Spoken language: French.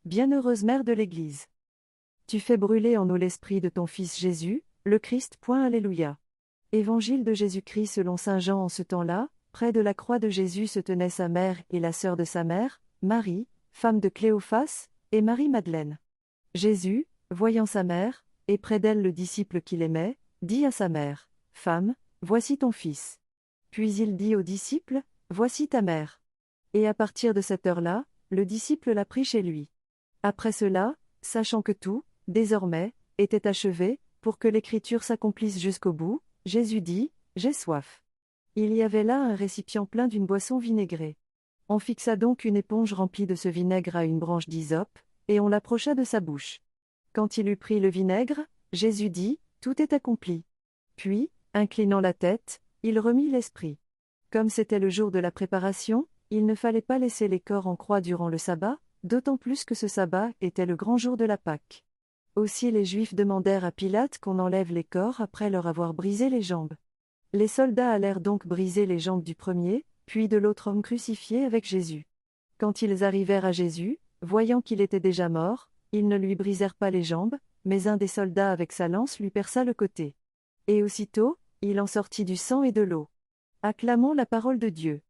Bienheureuse Mère de l'Église. Tu fais brûler en nous l'esprit de ton Fils Jésus, le Christ. Alléluia. Évangile de Jésus-Christ selon saint Jean. En ce temps-là, près de la croix de Jésus se tenaient sa mère et la sœur de sa mère, Marie, femme de Cléophas, et Marie-Madeleine. Jésus, voyant sa mère, et près d'elle le disciple qu'il aimait, dit à sa mère, « Femme, voici ton fils. » Puis il dit au disciple, « Voici ta mère. » Et à partir de cette heure-là, le disciple la prit chez lui. Après cela, sachant que tout, désormais, était achevé, pour que l'écriture s'accomplisse jusqu'au bout, Jésus dit, « J'ai soif. » Il y avait là un récipient plein d'une boisson vinaigrée. On fixa donc une éponge remplie de ce vinaigre à une branche d'hysope, et on l'approcha de sa bouche. Quand il eut pris le vinaigre, Jésus dit, « Tout est accompli. » Puis, inclinant la tête, il remit l'esprit. Comme c'était le jour de la préparation, il ne fallait pas laisser les corps en croix durant le sabbat, d'autant plus que ce sabbat était le grand jour de la Pâque. Aussi les Juifs demandèrent à Pilate qu'on enlève les corps après leur avoir brisé les jambes. Les soldats allèrent donc briser les jambes du premier, puis de l'autre homme crucifié avec Jésus. Quand ils arrivèrent à Jésus, voyant qu'il était déjà mort, ils ne lui brisèrent pas les jambes, mais un des soldats avec sa lance lui perça le côté. Et aussitôt, il en sortit du sang et de l'eau. Acclamons la parole de Dieu.